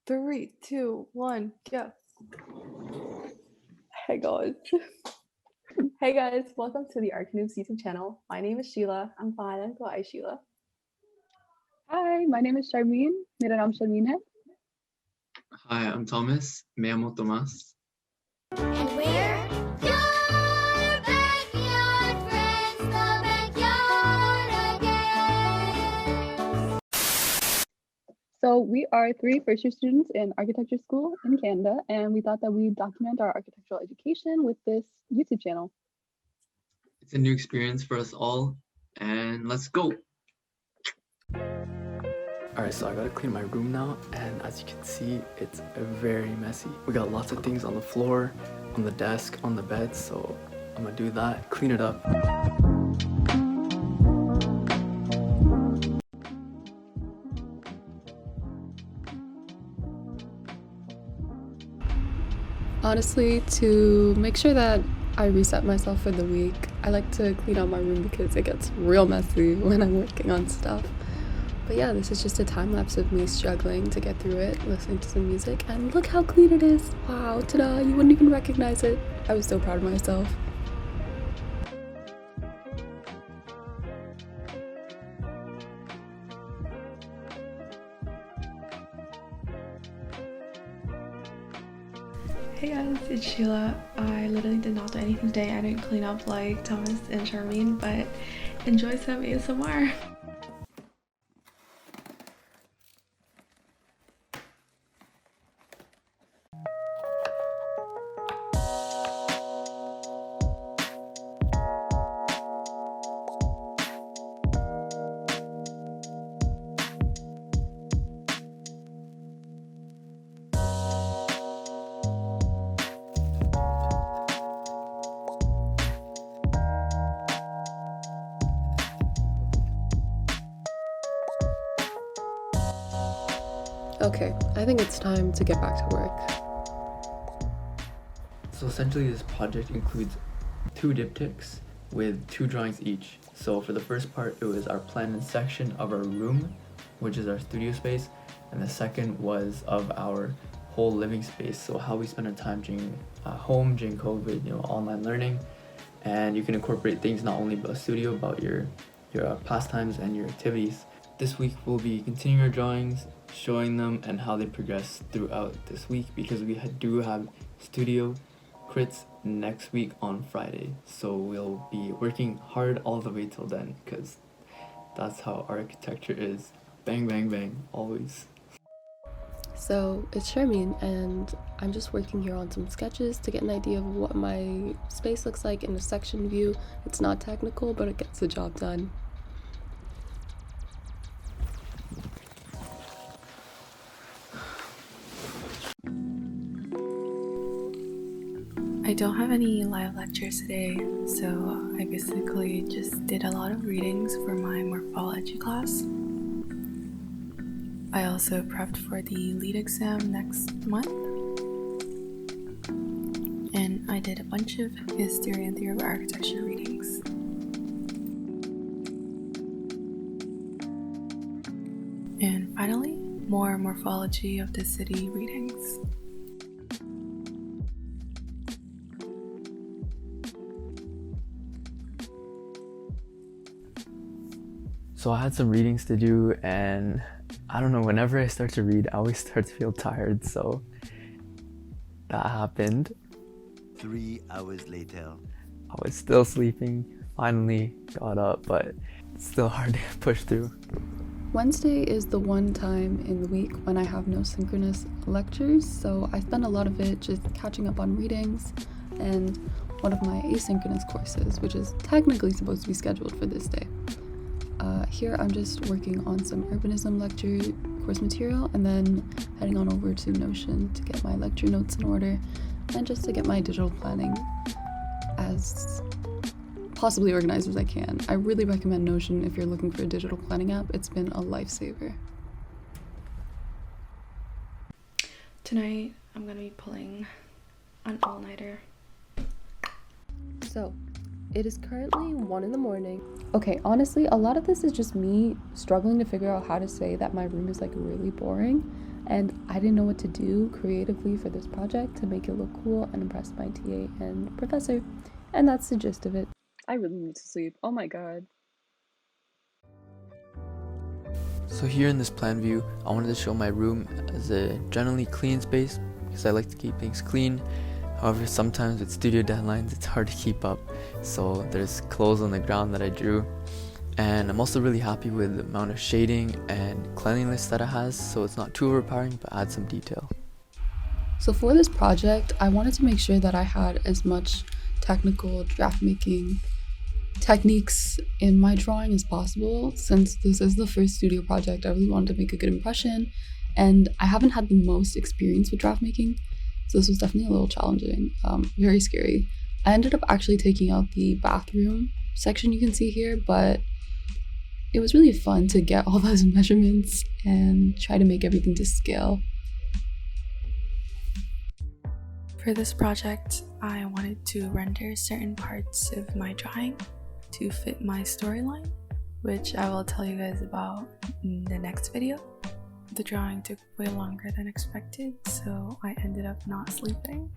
Three, two, one, go. Hey guys. Hey guys, welcome to the 𝚏𝚑𝚛𝚢 YouTube channel. My name is Shela. I'm fine. I'm glad Shela. Hi, my name is Sharmeen. मेरा नाम शर्मीन है. Hi, I'm Thomas. Me llamo Tomás. And we're your backyard friends, the Backyardigans. So we are three first-year students in architecture school in Canada, and we thought that we'd document our architectural education with this YouTube channel. It's a new experience for us all, and let's go! Alright, so I gotta clean my room now, and as you can see, it's very messy. We got lots of things on the floor, on the desk, on the bed, so I'm gonna do that, clean it up. Honestly, to make sure that I reset myself for the week, I like to clean out my room because it gets real messy when I'm working on stuff. But yeah, this is just a time lapse of me struggling to get through it, listening to some music, and look how clean it is! Wow, ta-da! You wouldn't even recognize it. I was so proud of myself. Hey guys, it's Shela. I literally did not do anything today. I didn't clean up like Thomas and Sharmeen, but enjoy some ASMR. Okay, I think it's time to get back to work. So essentially this project includes 2 diptychs with 2 drawings each. So for the first part, it was our plan and section of our room, which is our studio space, and the second was of our whole living space, so how we spend our time during home, during COVID, online learning. And you can incorporate things not only about the studio, about your pastimes and your activities. This week we'll be continuing our drawings, showing them and how they progress throughout this week, because we do have studio crits next week on Friday, so we'll be working hard all the way till then, because that's how architecture is. Bang bang bang, always. So it's Sharmeen, and I'm just working here on some sketches to get an idea of what my space looks like in a section view. It's not technical, but it gets the job done. I don't have any live lectures today, so I basically just did a lot of readings for my morphology class. I also prepped for the lead exam next month, and I did a bunch of history and theory of architecture readings. And finally, more morphology of the city readings. So I had some readings to do, and I don't know, whenever I start to read, I always start to feel tired, so that happened. 3 hours later. I was still sleeping, finally got up, but it's still hard to push through. Wednesday is the one time in the week when I have no synchronous lectures, so I spend a lot of it just catching up on readings and one of my asynchronous courses, which is technically supposed to be scheduled for this day. Here I'm just working on some urbanism lecture course material, and then heading on over to Notion to get my lecture notes in order, and just to get my digital planning as possibly organized as I can. I really recommend Notion if you're looking for a digital planning app. It's been a lifesaver. Tonight, I'm gonna be pulling an all-nighter. So, it is currently 1 in the morning. Okay, honestly, a lot of this is just me struggling to figure out how to say that my room is like really boring. and I didn't know what to do creatively for this project to make it look cool and impress my TA and professor, and that's the gist of it. I really need to sleep. Oh my god. So here in this plan view, I wanted to show my room as a generally clean space because I like to keep things clean. However, sometimes with studio deadlines, it's hard to keep up. So there's clothes on the ground that I drew. And I'm also really happy with the amount of shading and cleanliness that it has, so it's not too overpowering but adds some detail. So for this project, I wanted to make sure that I had as much technical draft making techniques in my drawing as possible. Since this is the first studio project, I really wanted to make a good impression, and I haven't had the most experience with draft making, so this was definitely a little challenging, very scary. I ended up actually taking out the bathroom section you can see here, but it was really fun to get all those measurements and try to make everything to scale. For this project, I wanted to render certain parts of my drawing to fit my storyline, which I will tell you guys about in the next video. The drawing took way longer than expected, so I ended up not sleeping.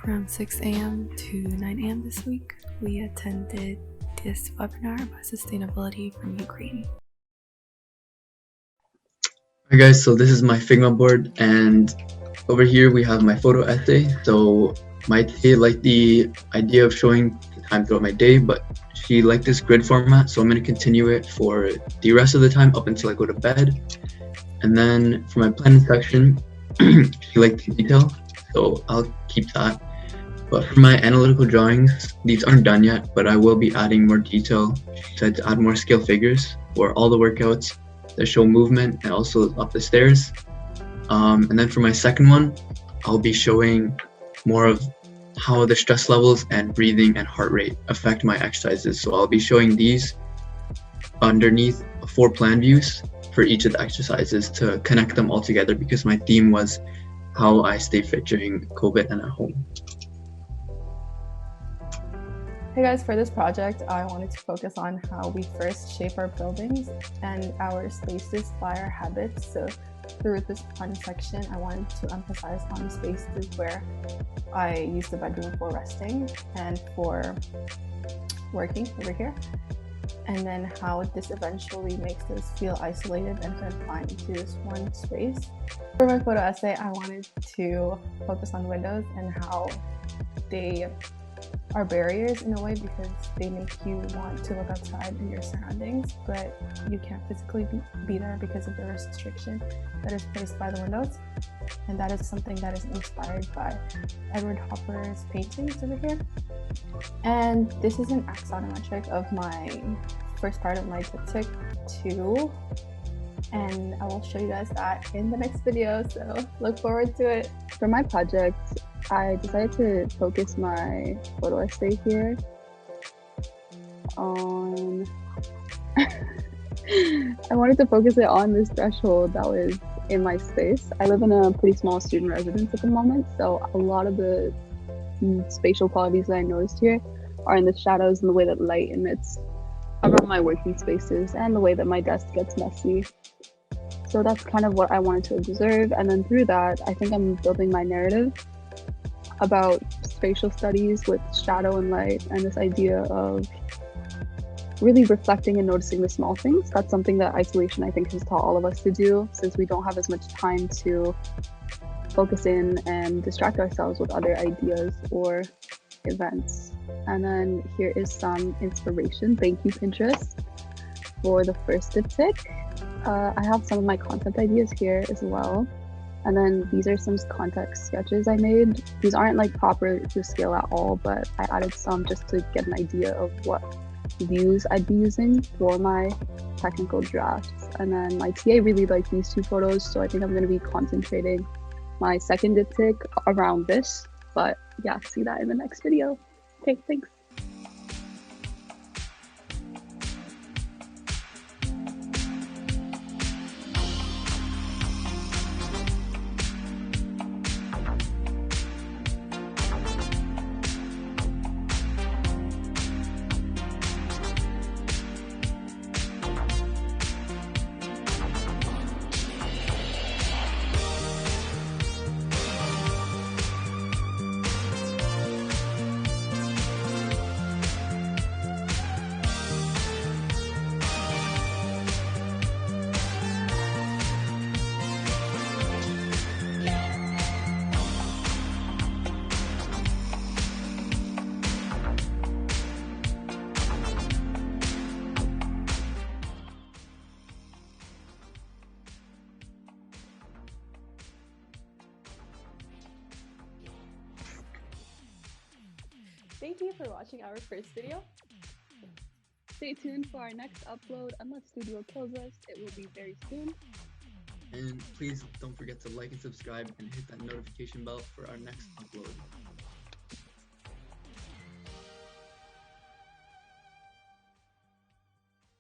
From 6 a.m. to 9 a.m. this week, we attended this webinar about sustainability from Ukraine. Hi guys, so this is my Figma board, and over here we have my photo essay. So my TA liked the idea of showing the time throughout my day, but she liked this grid format, so I'm going to continue it for the rest of the time up until I go to bed. And then for my planning section, she liked the detail, so I'll keep that. But for my analytical drawings, these aren't done yet, but I will be adding more detail. She said to add more scale figures for all the workouts that show movement and also up the stairs. And then for my second one, I'll be showing more of how the stress levels and breathing and heart rate affect my exercises. So I'll be showing these underneath 4 plan views for each of the exercises to connect them all together, because my theme was how I stay fit during COVID and at home. Hey guys, for this project, I wanted to focus on how we first shape our buildings and our spaces by our habits. So through this planning section, I wanted to emphasize on spaces where I use the bedroom for resting and for working over here, and then how this eventually makes us feel isolated and confined to this one space. For my photo essay, I wanted to focus on windows and how they are barriers in a way, because they make you want to look outside in your surroundings, but you can't physically be there because of the restriction that is placed by the windows. And that is something that is inspired by Edward Hopper's paintings over here. And this is an axonometric of my first part of my diptych 2, and I will show you guys that in the next video, so look forward to it. For my project, I decided to focus my photo essay here on I wanted to focus it on this threshold that was in my space. I live in a pretty small student residence at the moment, so a lot of the spatial qualities that I noticed here are in the shadows and the way that light emits around my working spaces and the way that my desk gets messy. So that's kind of what I wanted to observe, and then through that, I think I'm building my narrative about spatial studies with shadow and light, and this idea of really reflecting and noticing the small things. That's something that isolation, I think, has taught all of us to do, since we don't have as much time to focus in and distract ourselves with other ideas or events. And then here is some inspiration. Thank you, Pinterest, for the first diptych. I have some of my concept ideas here as well. And then these are some context sketches I made. These aren't like proper to scale at all, but I added some just to get an idea of what views I'd be using for my technical drafts. And then my TA really liked these 2 photos, so I think I'm going to be concentrating my second diptych around this. But yeah, see that in the next video. Okay, thanks. Thank you for watching our first video. Stay tuned for our next upload. Unless Studio kills us, it will be very soon. And please don't forget to like and subscribe and hit that notification bell for our next upload.